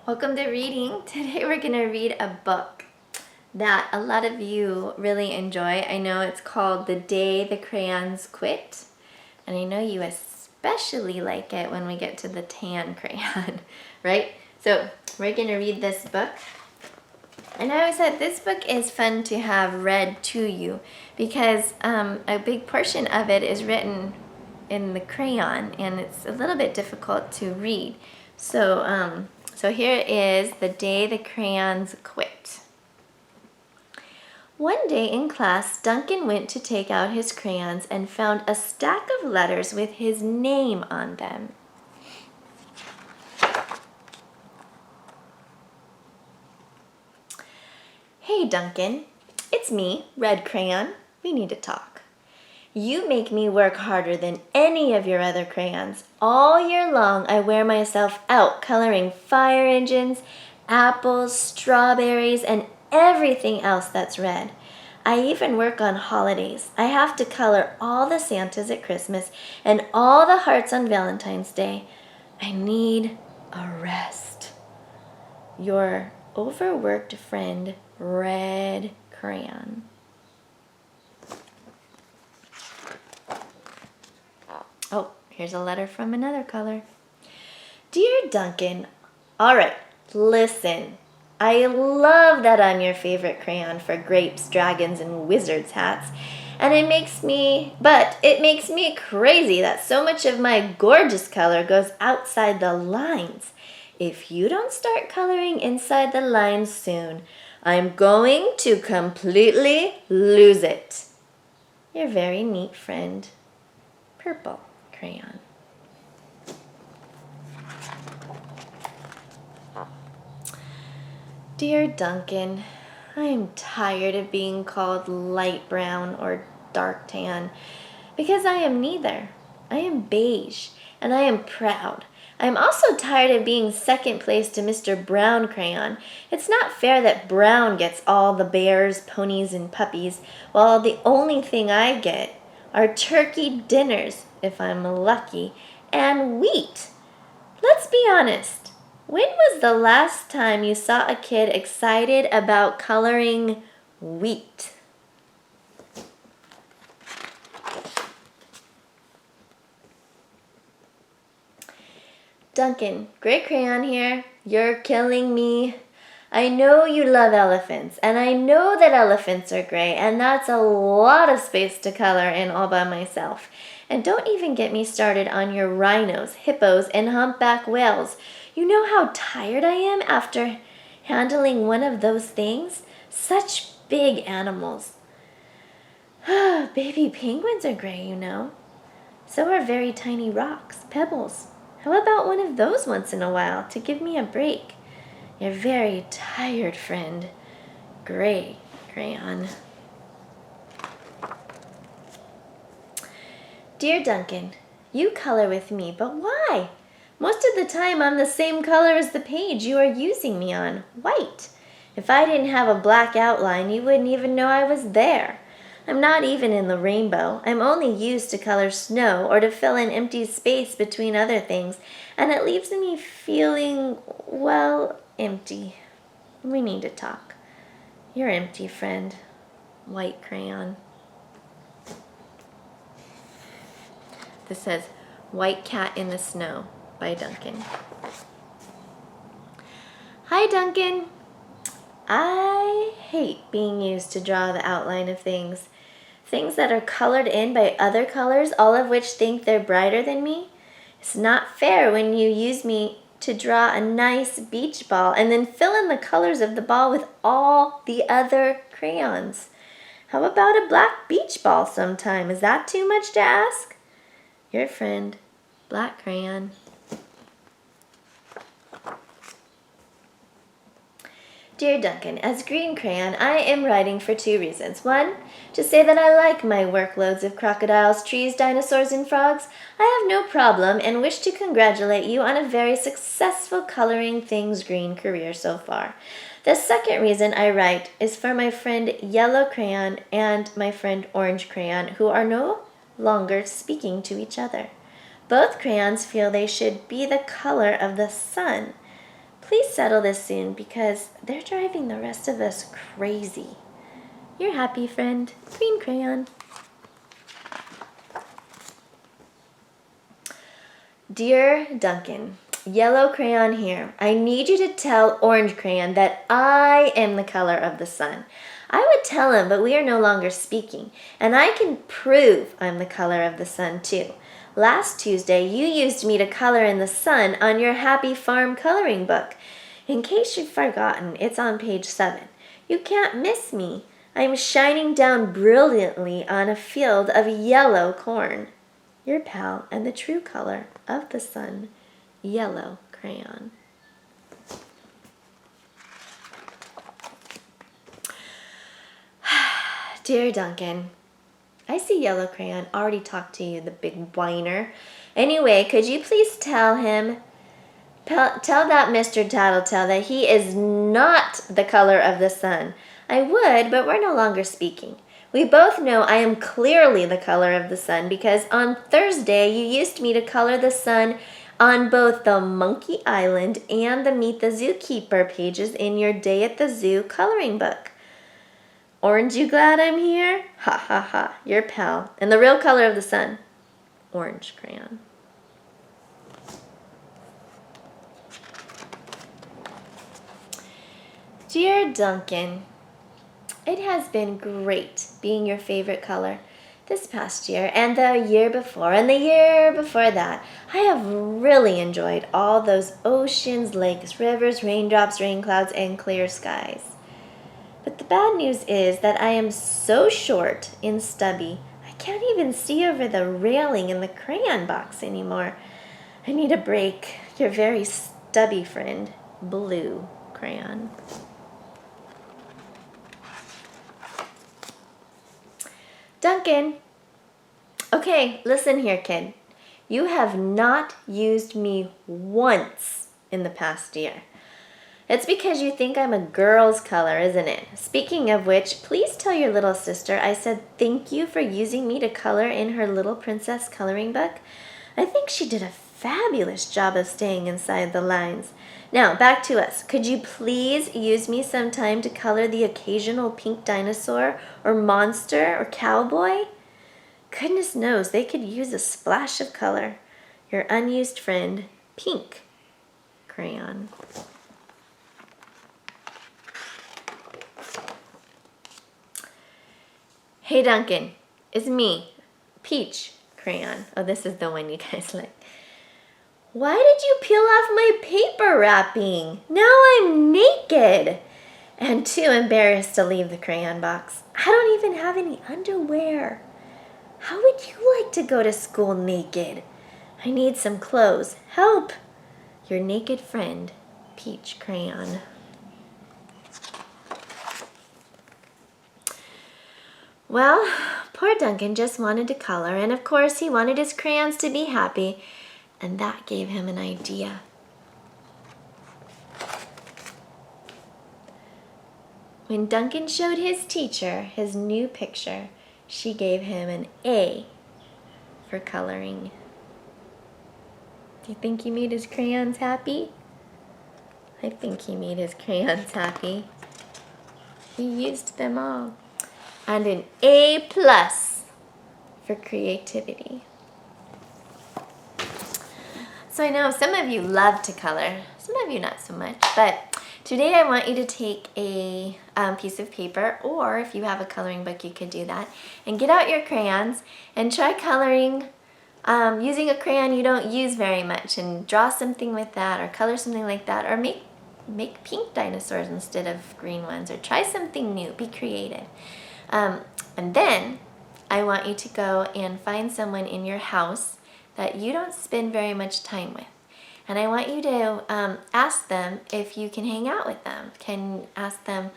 Welcome to reading. Today we're going to read a book that a lot of you really enjoy. I know it's called The Day the Crayons Quit, and I know you especially like it when we get to the tan crayon, right? So we're going to read this book. And I always said this book is fun to have read to you because a big portion of it is written in the crayon and it's a little bit difficult to read. So here is The Day the Crayons Quit. One day in class, Duncan went to take out his crayons and found a stack of letters with his name on them. Hey, Duncan. It's me, Red Crayon. We need to talk. You make me work harder than any of your other crayons. All year long, I wear myself out coloring fire engines, apples, strawberries, and everything else that's red. I even work on holidays. I have to color all the Santas at Christmas and all the hearts on Valentine's Day. I need a rest. Your overworked friend, Red Crayon. Oh, here's a letter from another color. Dear Duncan, all right, listen. I love that I'm your favorite crayon for grapes, dragons, and wizards hats. And it makes me crazy that so much of my gorgeous color goes outside the lines. If you don't start coloring inside the lines soon, I'm going to completely lose it. Your very neat friend, Purple Crayon. Dear Duncan, I am tired of being called light brown or dark tan because I am neither. I am beige and I am proud. I am also tired of being second place to Mr. Brown Crayon. It's not fair that Brown gets all the bears, ponies, and puppies, while the only thing I get are turkey dinners, if I'm lucky, and wheat. Let's be honest. When was the last time you saw a kid excited about coloring wheat? Duncan, Gray Crayon here. You're killing me. I know you love elephants, and I know that elephants are gray, and that's a lot of space to color in all by myself. And don't even get me started on your rhinos, hippos, and humpback whales. You know how tired I am after handling one of those things? Such big animals. Baby penguins are gray, you know. So are very tiny rocks, pebbles. How about one of those once in a while to give me a break? Your very tired friend, Gray Crayon. Dear Duncan, you color with me, but why? Most of the time I'm the same color as the page you are using me on, white. If I didn't have a black outline, you wouldn't even know I was there. I'm not even in the rainbow. I'm only used to color snow or to fill in empty space between other things, and it leaves me feeling, well, empty. We need to talk. You're empty, friend. White Crayon. This says, White Cat in the Snow by Duncan. Hi, Duncan. I hate being used to draw the outline of things. Things that are colored in by other colors, all of which think they're brighter than me. It's not fair when you use me to draw a nice beach ball and then fill in the colors of the ball with all the other crayons. How about a black beach ball sometime? Is that too much to ask? Your friend, Black Crayon. Dear Duncan, as Green Crayon, I am writing for two reasons. One, to say that I like my workloads of crocodiles, trees, dinosaurs, and frogs. I have no problem and wish to congratulate you on a very successful coloring things green career so far. The second reason I write is for my friend Yellow Crayon and my friend Orange Crayon, who are no longer speaking to each other. Both crayons feel they should be the color of the sun. Please settle this soon because they're driving the rest of us crazy. Your happy friend, Green Crayon. Dear Duncan, yellow crayon here. I need you to tell Orange Crayon that I am the color of the sun. I would tell him, but we are no longer speaking, and I can prove I'm the color of the sun too. Last Tuesday, you used me to color in the sun on your Happy Farm coloring book. In case you've forgotten, it's on page 7. You can't miss me. I'm shining down brilliantly on a field of yellow corn. Your pal and the true color of the sun, Yellow Crayon. Dear Duncan, I see Yellow Crayon already talked to you, the big whiner. Anyway, could you please tell him, tell that Mr. Tattletale that he is not the color of the sun. I would, but we're no longer speaking. We both know I am clearly the color of the sun because on Thursday you used me to color the sun on both the Monkey Island and the Meet the Zookeeper pages in your Day at the Zoo coloring book. Orange, you glad I'm here? Ha ha ha, your pal. And the real color of the sun, Orange Crayon. Dear Duncan, it has been great being your favorite color this past year and the year before and the year before that. I have really enjoyed all those oceans, lakes, rivers, raindrops, rain clouds, and clear skies. But the bad news is that I am so short and stubby, I can't even see over the railing in the crayon box anymore. I need a break. Your very stubby friend, Blue Crayon. Duncan. Okay, listen here, kid. You have not used me once in the past year. It's because you think I'm a girl's color, isn't it? Speaking of which, please tell your little sister I said thank you for using me to color in her Little Princess coloring book. I think she did a fabulous job of staying inside the lines. Now, back to us. Could you please use me sometime to color the occasional pink dinosaur or monster or cowboy? Goodness knows they could use a splash of color. Your unused friend, Pink Crayon. Hey Duncan, it's me, Peach Crayon. Oh, this is the one you guys like. Why did you peel off my paper wrapping? Now I'm naked and too embarrassed to leave the crayon box. I don't even have any underwear. How would you like to go to school naked? I need some clothes. Help! Your naked friend, Peach Crayon. Well, poor Duncan just wanted to color, and of course he wanted his crayons to be happy, and that gave him an idea. When Duncan showed his teacher his new picture, she gave him an A for coloring. Do you think he made his crayons happy? I think he made his crayons happy. He used them all. And an A+ for creativity. So I know some of you love to color, some of you not so much, but today I want you to take a piece of paper, or if you have a coloring book you could do that, and get out your crayons and try coloring using a crayon you don't use very much, and draw something with that, or color something like that, or make pink dinosaurs instead of green ones, or try something new, be creative. And then I want you to go and find someone in your house that you don't spend very much time with. And I want you to ask them if you can hang out with them. Can ask them,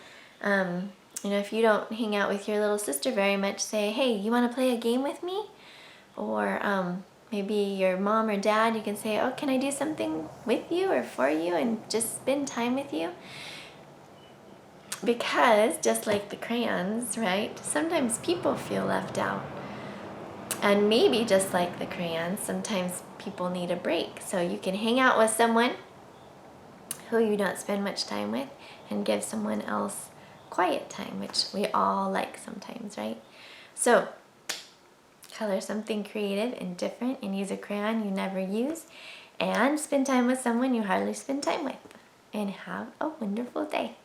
if you don't hang out with your little sister very much, say, hey, you want to play a game with me? Or maybe your mom or dad, you can say, oh, can I do something with you or for you and just spend time with you? Because just like the crayons, right, sometimes people feel left out. And maybe just like the crayons, sometimes people need a break. So you can hang out with someone who you don't spend much time with and give someone else quiet time, which we all like sometimes, right? So color something creative and different and use a crayon you never use, and spend time with someone you hardly spend time with. And have a wonderful day.